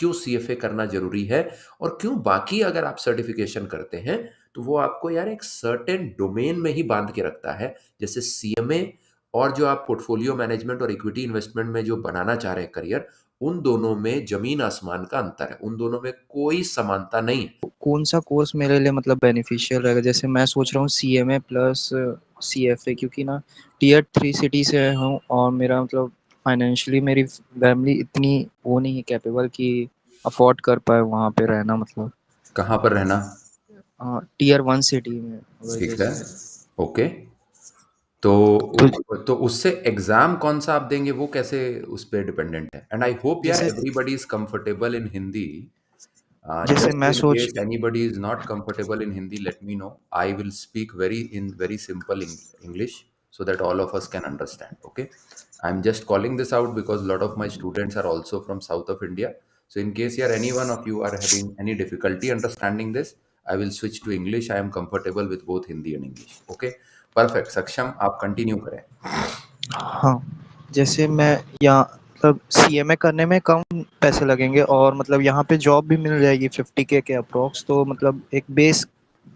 क्यों सीएफए करना जरूरी है, और क्यों बाकी अगर आप सर्टिफिकेशन करते हैं तो वो आपको यार एक सर्टेन डोमेन में ही बांध के रखता है। जैसे सीएमए और जो आप पोर्टफोलियो मैनेजमेंट और इक्विटी इन्वेस्टमेंट में जो बनाना चाह रहे हैं करियर, उन दोनों में जमीन आसमान का अंतर है, उन दोनों में कोई समानता नहीं है। कौन सा कोर्स मेरे लिए मतलब बेनिफिशियल रहेगा? जैसे मैं सोच रहा हूँ सीएमए प्लस सीएफए, क्योंकि ना टीयर 3 सिटी से हूँ और मेरा मतलब फाइनेंशियली मेरी फैमिली इतनी वो नहीं है कैपेबल कि अफोर्ड कर पाए वहाँ पे रहना, मतलब कहाँ पर रहना? टीयर 1 सिटी में अगर ठीक है। जैसे। ओके। तो तो तो उससे एग्जाम कौन सा आप देंगे, वो कैसे उस पे डिपेंडेंट है? एंड आई होप यार जैसे everybody is comfortable in Hindi. जैसे Just मैं in सोच case anybody is not comfortable in Hindi, let me know. I will speak very simple English so that all of us can understand. Okay. I'm just calling this out because a lot of my students are also from south of India. So in case here any one of you are having any difficulty understanding this, I will switch to English. I am comfortable with both Hindi and English. Okay. Perfect. Saksham, आप continue करें। हाँ, जैसे मैं यहाँ मतलब CMA करने में कम पैसे लगेंगे और मतलब यहाँ पे जॉब भी मिल जाएगी 50K के अप्रोक्स, तो मतलब एक बेस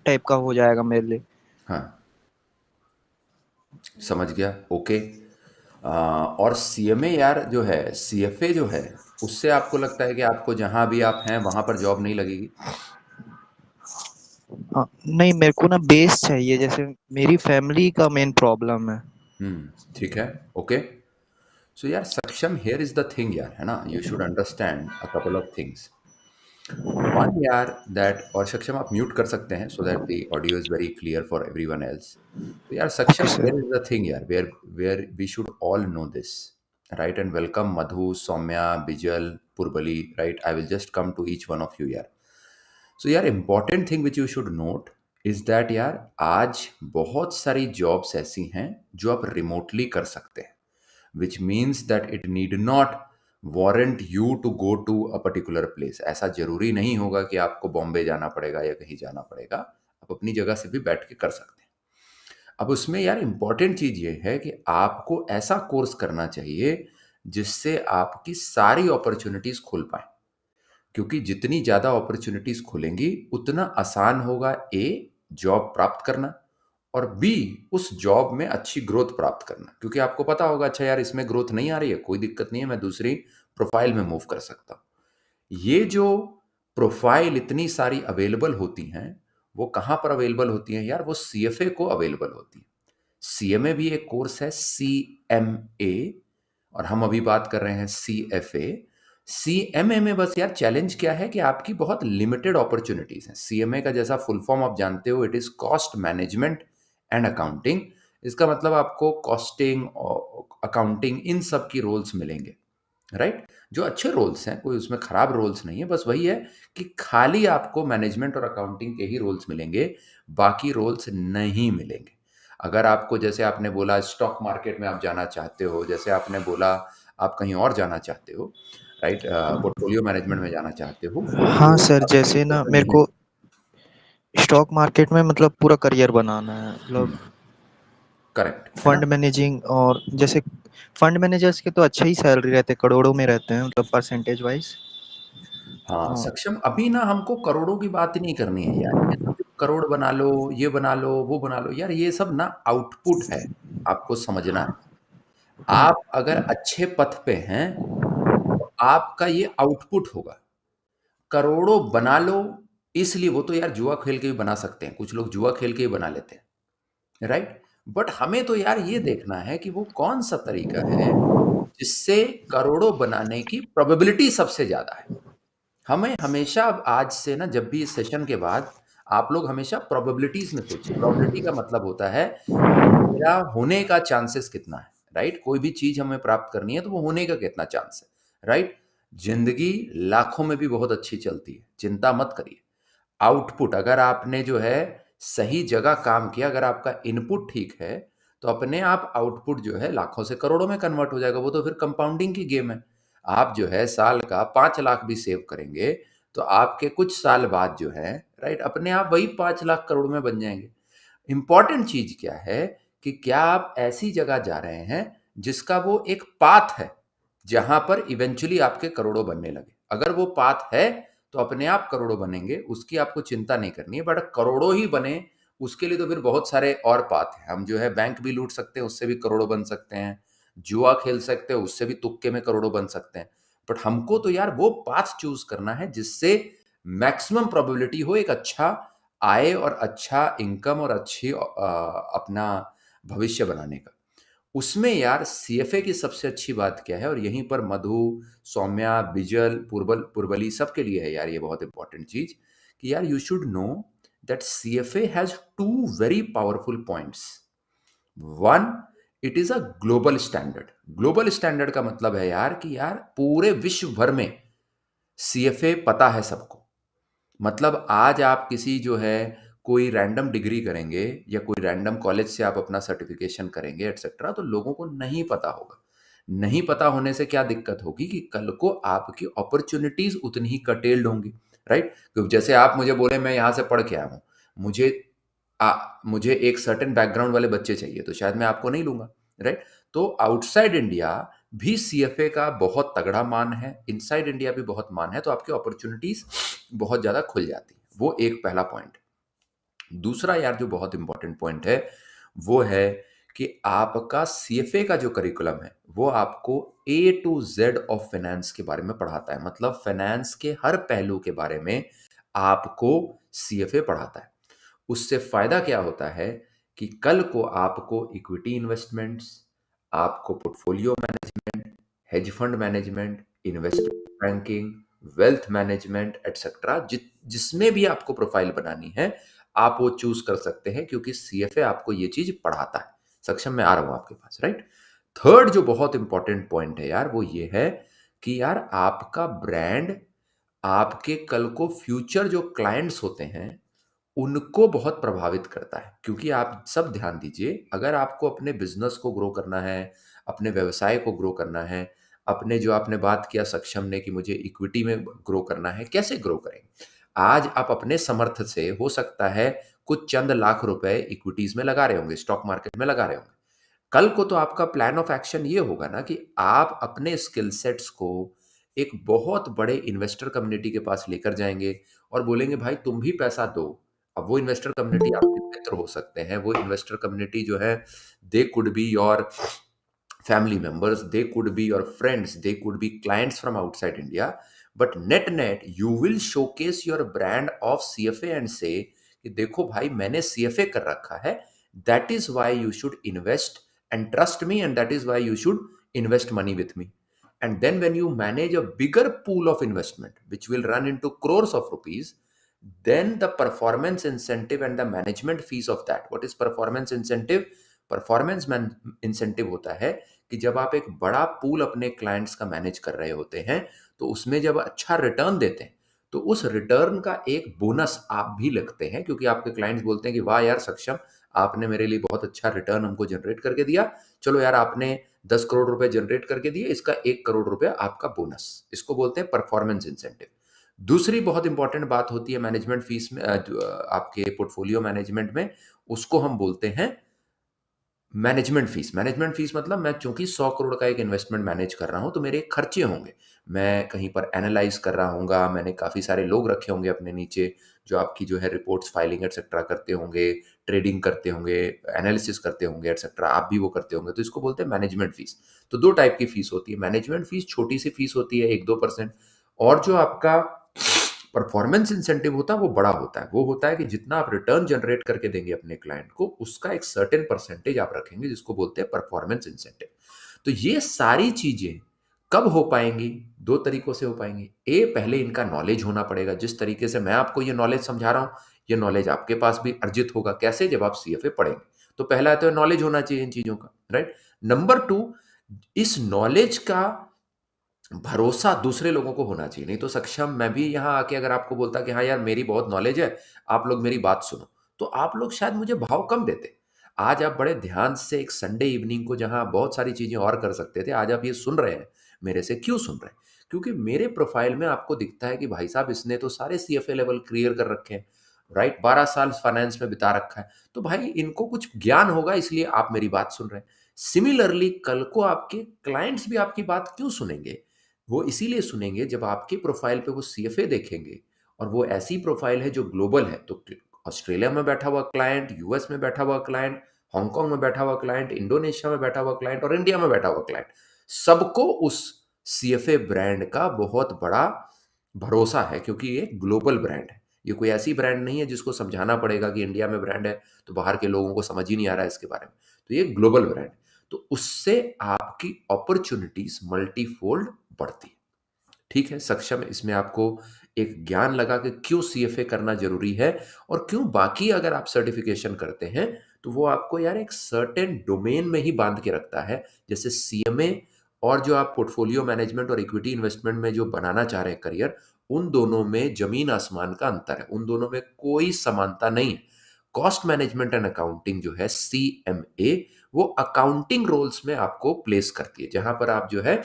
टाइप का हो जाएगा मेरे लिए। हाँ, समझ गया। ओके। और सीएमए यार जो है, सीएफए जो है, उससे आपको लगता है कि आपको जहां भी आप हैं वहां पर जॉब नहीं लगेगी? हाँ, नहीं मेरे को ना बेस चाहिए, जैसे मेरी फैमिली का मेन प्रॉब्लम है। ठीक है। ओके। सो यार सक्षम, हियर इज द थिंग यार, है ना, you should understand a couple of things. One यार, दैट, और सक्षम आप म्यूट कर सकते हैं so that the audio is very clear for everyone else. तो यार okay Saksham, sir. Here is the thing यार, where we should all know this, right? And welcome Madhu, Saumya, Bijal, Purbali, right? I will just come to each one of you यार। So यार important thing which you should note is that यार, आज बहुत सारी jobs ऐसी हैं जो आप रिमोटली कर सकते हैं, which means that it need not warrant you to go to a particular place। ऐसा जरूरी नहीं होगा कि आपको बॉम्बे जाना पड़ेगा या कहीं जाना पड़ेगा, आप अपनी जगह से भी बैठ के कर सकते हैं। अब उसमें यार इंपॉर्टेंट चीज ये है कि आपको ऐसा कोर्स करना चाहिए जिससे आपकी सारी अपॉर्चुनिटीज खुल पाए, क्योंकि जितनी ज्यादा अपॉर्चुनिटीज खुलेंगी उतना आसान होगा ए, जॉब प्राप्त करना, और बी, उस जॉब में अच्छी ग्रोथ प्राप्त करना। क्योंकि आपको पता होगा अच्छा यार इसमें ग्रोथ नहीं आ रही है, कोई दिक्कत नहीं है, मैं दूसरी प्रोफाइल में मूव कर सकता हूं। ये जो प्रोफाइल इतनी सारी अवेलेबल होती हैं, वो कहां पर अवेलेबल होती हैं यार? वो सीएफए को अवेलेबल होती है। सीएमए भी एक कोर्स है, सीएमए, और हम अभी बात कर रहे हैं सीएफए। सीएमए में बस यार चैलेंज क्या है कि आपकी बहुत लिमिटेड अपॉर्चुनिटीज हैं। सीएमए का जैसा फुल फॉर्म आप जानते हो, it is cost management and accounting. इसका मतलब आपको कॉस्टिंग और अकाउंटिंग इन सब की रोल्स मिलेंगे, राइट? जो अच्छे रोल्स हैं, कोई उसमें खराब रोल्स नहीं है, बस वही है कि खाली आपको मैनेजमेंट और अकाउंटिंग के ही रोल्स मिलेंगे, बाकी रोल्स नहीं मिलेंगे। अगर आपको, जैसे आपने बोला स्टॉक मार्केट में आप जाना चाहते हो, जैसे आपने बोला आप कहीं और जाना चाहते हो, राइट, पोर्टफोलियो मैनेजमेंट में जाना चाहते हो, हाँ वो सर, आपके जैसे स्कोप ना में मेरे नहीं को है। स्टॉक मार्केट में मतलब पूरा करियर बनाना है, मतलब करेक्ट है ना? फंड मैनेजिंग, और जैसे फंड मैनेजर्स के तो अच्छे ही सैलरी रहते हैं, करोड़ों में रहते हैं मतलब परसेंटेज वाइज। हाँ हाँ। सक्षम, अभी ना हमको करोड़ों की बात ही नहीं करनी है यार। ये सब जो करोड़ बना लो, ये बना लो, वो बना लो, यार ये सब ना आउटपुट है, आपको समझना है। आप अगर अच्छे पथ पे हैं तो आपका ये आउटपुट होगा। करोड़ों बना लो, इसलिए वो तो यार जुआ खेल के भी बना सकते हैं, कुछ लोग जुआ खेल के ही बना लेते हैं, राइट? बट हमें तो यार ये देखना है कि वो कौन सा तरीका है जिससे करोड़ों बनाने की प्रोबेबिलिटी सबसे ज्यादा है। हमें हमेशा, अब आज से ना, जब भी इस सेशन के बाद, आप लोग हमेशा प्रोबेबिलिटीज में सोचिए। प्रोबेबिलिटी का मतलब होता है कि मेरा होने का चांसेस कितना है, राइट? कोई भी चीज हमें प्राप्त करनी है तो वो होने का कितना चांस है, राइट? जिंदगी लाखों में भी बहुत अच्छी चलती है, चिंता मत करिए। आउटपुट, अगर आपने जो है सही जगह काम किया, अगर आपका इनपुट ठीक है, तो अपने आप आउटपुट जो है लाखों से करोड़ों में कन्वर्ट हो जाएगा। वो तो फिर कंपाउंडिंग की गेम है। आप जो है साल का 5 लाख भी सेव करेंगे तो आपके कुछ साल बाद जो है, राइट, अपने आप वही 5 लाख करोड़ में बन जाएंगे। इंपॉर्टेंट चीज क्या है कि क्या आप ऐसी जगह जा रहे हैं जिसका वो एक पाथ है, जहां पर इवेंचुअली आपके करोड़ों बनने लगे। अगर वो पाथ है तो अपने आप करोड़ों बनेंगे, उसकी आपको चिंता नहीं करनी है। बट करोड़ों ही बने उसके लिए तो फिर बहुत सारे और पाथ हैं। हम जो है बैंक भी लूट सकते हैं, उससे भी करोड़ों बन सकते हैं, जुआ खेल सकते हैं, उससे भी तुक्के में करोड़ों बन सकते हैं। बट हमको तो यार वो पाथ चूज करना है जिससे मैक्सिमम प्रोबेबिलिटी हो एक अच्छा आय और अच्छा इनकम और अच्छी अपना भविष्य बनाने का। उसमें यार सीएफए की सबसे अच्छी बात क्या है, और यहीं पर मधु, सौम्या, बिजल, पुरबली सबके लिए है यार ये बहुत इंपॉर्टेंट चीज, कि यार you should know that CFA has two very powerful points. One, it is a global standard. Global standard का मतलब है यार कि यार पूरे विश्व भर में सीएफए पता है सबको। मतलब आज आप किसी जो है कोई रैंडम डिग्री करेंगे या कोई रैंडम कॉलेज से आप अपना सर्टिफिकेशन करेंगे एटसेट्रा, तो लोगों को नहीं पता होगा। नहीं पता होने से क्या दिक्कत होगी कि कल को आपकी अपॉर्चुनिटीज उतनी ही कटेल्ड होंगी, राइट। क्योंकि जैसे आप मुझे बोले मैं यहाँ से पढ़ के आया हूँ, मुझे मुझे एक सर्टेन बैकग्राउंड वाले बच्चे चाहिए, तो शायद मैं आपको नहीं लूंगा, राइट। तो आउटसाइड इंडिया भी सीएफए का बहुत तगड़ा मान है, इनसाइड इंडिया भी बहुत मान है, तो आपकी अपॉर्चुनिटीज बहुत ज्यादा खुल जाती है। वो एक पहला पॉइंट। दूसरा यार जो बहुत इंपॉर्टेंट पॉइंट है वो है कि आपका सीएफए का जो करिकुलम है वो आपको ए टू जेड ऑफ फाइनेंस के बारे में पढ़ाता है। मतलब फाइनेंस के हर पहलू के बारे में आपको सीएफए पढ़ाता है। उससे फायदा क्या होता है कि कल को आपको इक्विटी इन्वेस्टमेंट्स, आपको portfolio management, hedge fund management, investment banking, wealth management etcetera, जिसमें भी आपको प्रोफाइल बनानी है आप वो चूज कर सकते हैं, क्योंकि सीएफए आपको ये चीज पढ़ाता है। सक्षम, मैं आ रहा हूं आपके पास, राइट। थर्ड जो बहुत इंपॉर्टेंट पॉइंट है यार वो ये है कि यार आपका ब्रांड आपके कल को फ्यूचर जो क्लाइंट्स होते हैं उनको बहुत प्रभावित करता है। क्योंकि आप सब ध्यान दीजिए, अगर आपको अपने बिजनेस को ग्रो करना है, अपने व्यवसाय को ग्रो करना है, अपने जो आपने बात किया सक्षम ने कि मुझे इक्विटी में ग्रो करना है, कैसे ग्रो करेंगे? आज आप अपने समर्थ से हो सकता है कुछ चंद लाख रुपए इक्विटीज में लगा रहे होंगे, स्टॉक मार्केट में लगा रहे होंगे। कल को तो आपका प्लान ऑफ एक्शन ये होगा ना कि आप अपने स्किल सेट्स को एक बहुत बड़े इन्वेस्टर कम्युनिटी के पास लेकर जाएंगे और बोलेंगे भाई तुम भी पैसा दो। अब वो इन्वेस्टर कम्युनिटी आपके मित्र हो सकते हैं, वो इन्वेस्टर कम्युनिटी जो है they could be your family members, they could be your friends, they could be clients from outside India. But net you will showcase your brand of CFA and say कि देखो भाई मैंने CFA कर रखा है, that is why you should invest and trust me, and that is why you should invest money with me. And then when you manage a bigger pool of investment which will run into crores of rupees, then the performance incentive and the management fees of that. What is performance incentive? Performance incentive होता है कि जब आप एक बड़ा pool अपने clients का manage कर रहे होते हैं तो उसमें जब अच्छा रिटर्न देते हैं तो उस रिटर्न का एक बोनस आप भी लगते हैं, क्योंकि आपके क्लाइंट्स बोलते हैं कि वाह यार सक्षम, आपने मेरे लिए बहुत अच्छा रिटर्न हमको जनरेट करके दिया। चलो यार आपने 10 करोड़ रुपए जनरेट करके दिए, इसका 1 करोड़ रुपया आपका बोनस। इसको बोलते हैं परफॉर्मेंस इंसेंटिव। दूसरी बहुत इंपॉर्टेंट बात होती है मैनेजमेंट फीस में, आपके पोर्टफोलियो मैनेजमेंट में, उसको हम बोलते हैं मैनेजमेंट फीस। मैनेजमेंट फीस मतलब मैं चूंकि 100 करोड़ का एक इन्वेस्टमेंट मैनेज कर रहा हूं तो मेरे खर्चे होंगे, मैं कहीं पर एनालाइज कर रहा हूँगा, मैंने काफ़ी सारे लोग रखे होंगे अपने नीचे जो आपकी जो है रिपोर्ट्स फाइलिंग एटसेट्रा करते होंगे, ट्रेडिंग करते होंगे, एनालिसिस करते होंगे एटसेट्रा, आप भी वो करते होंगे, तो इसको बोलते हैं मैनेजमेंट फीस। तो दो टाइप की फीस होती है। मैनेजमेंट फीस छोटी सी फीस होती है 1-2%, और जो आपका परफॉर्मेंस इंसेंटिव होता है वो बड़ा होता है। वो होता है कि जितना आप रिटर्न जनरेट करके देंगे अपने क्लाइंट को उसका एक सर्टेन परसेंटेज आप रखेंगे, जिसको बोलते हैं परफॉर्मेंस इंसेंटिव। तो ये सारी चीजें कब हो पाएंगी? दो तरीकों से हो पाएंगी। ए, पहले इनका नॉलेज होना पड़ेगा। जिस तरीके से मैं आपको ये नॉलेज समझा रहा हूं ये नॉलेज आपके पास भी अर्जित होगा। कैसे? जब आप सीएफए पढ़ेंगे। तो पहला तो नॉलेज होना चाहिए इन चीजों का, राइट। नंबर टू, इस नॉलेज का भरोसा दूसरे लोगों को होना चाहिए। नहीं तो सक्षम, मैं भी यहाँ आके अगर आपको बोलता कि हाँ यार मेरी बहुत नॉलेज है, आप लोग मेरी बात सुनो, तो आप लोग शायद मुझे भाव कम देते। आज आप बड़े ध्यान से एक संडे इवनिंग को जहाँ बहुत सारी चीजें और कर सकते थे, आज आप ये सुन रहे हैं मेरे से। क्यों सुन रहे हैं? क्योंकि मेरे प्रोफाइल में आपको दिखता है कि भाई साहब इसने तो सारे सीएफए लेवल क्लियर कर रखे हैं, राइट, 12 साल फाइनेंस में बिता रखा है, तो भाई इनको कुछ ज्ञान होगा इसलिए आप मेरी बात सुन रहे हैं। सिमिलरली कल को आपके क्लाइंट्स भी आपकी बात क्यों सुनेंगे? वो इसीलिए सुनेंगे जब आपके प्रोफाइल पे वो सीएफए देखेंगे और वो ऐसी प्रोफाइल है जो ग्लोबल है, तो ऑस्ट्रेलिया में बैठा हुआ क्लाइंट, यूएस में बैठा हुआ क्लाइंट, हांगकांग में बैठा हुआ क्लाइंट, इंडोनेशिया में बैठा हुआ क्लाइंट और इंडिया में बैठा हुआ क्लाइंट, सबको उस सीएफए ब्रांड का बहुत बड़ा भरोसा है, क्योंकि ये ग्लोबल ब्रांड है। ये कोई ऐसी ब्रांड नहीं है जिसको समझाना पड़ेगा कि इंडिया में ब्रांड है तो बाहर के लोगों को समझ ही नहीं आ रहा है इसके बारे में। तो ये ग्लोबल ब्रांड है। तो उससे आपकी अपॉर्चुनिटीज मल्टीफोल्ड बढ़ती है। ठीक है, सक्षम इसमें आपको एक ज्ञान लगा कि क्यों सीएफए करना जरूरी है और क्यों बाकी अगर आप सर्टिफिकेशन करते हैं तो वो आपको यार एक सर्टेन डोमेन में ही बांध के रखता है। जैसे सीएमए और जो आप पोर्टफोलियो मैनेजमेंट और इक्विटी इन्वेस्टमेंट में जो बनाना चाह रहे हैं करियर, उन दोनों में जमीन आसमान का अंतर है, उन दोनों में कोई समानता नहीं है। कॉस्ट मैनेजमेंट एंड अकाउंटिंग जो है सीएमए, वो अकाउंटिंग रोल्स में आपको प्लेस करती है, जहां पर आप जो है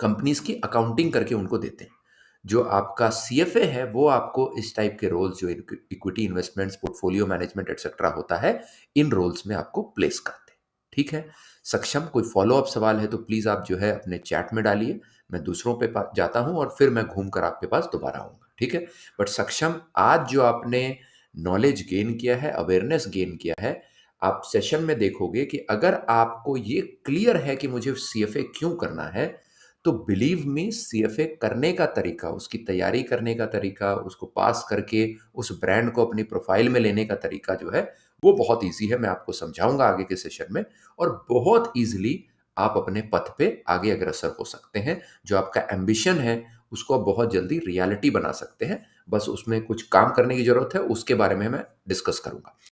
कंपनीज की अकाउंटिंग करके उनको देते हैं। जो आपका सीएफए है वो आपको इस टाइप के रोल्स, जो equity investments, portfolio management etcetera होता है, इन रोल्स में आपको प्लेस करते हैं। ठीक है सक्षम, कोई फॉलो अप सवाल है तो प्लीज आप जो है अपने चैट में डालिए। मैं दूसरों पे जाता हूं और फिर मैं घूम कर आपके पास दोबारा आऊंगा। ठीक है, बट सक्षम, आज जो आपने नॉलेज गेन किया है, अवेयरनेस गेन किया है, आप सेशन में देखोगे कि अगर आपको ये क्लियर है कि मुझे सीएफए क्यों करना है, तो बिलीव मी, सीएफए करने का तरीका, उसकी तैयारी करने का तरीका, उसको पास करके उस ब्रांड को अपनी प्रोफाइल में लेने का तरीका जो है वो बहुत इजी है। मैं आपको समझाऊंगा आगे के सेशन में, और बहुत इजीली आप अपने पथ पे आगे अग्रसर हो सकते हैं। जो आपका एम्बिशन है उसको आप बहुत जल्दी रियलिटी बना सकते हैं। बस उसमें कुछ काम करने की जरूरत है, उसके बारे में मैं डिस्कस करूंगा।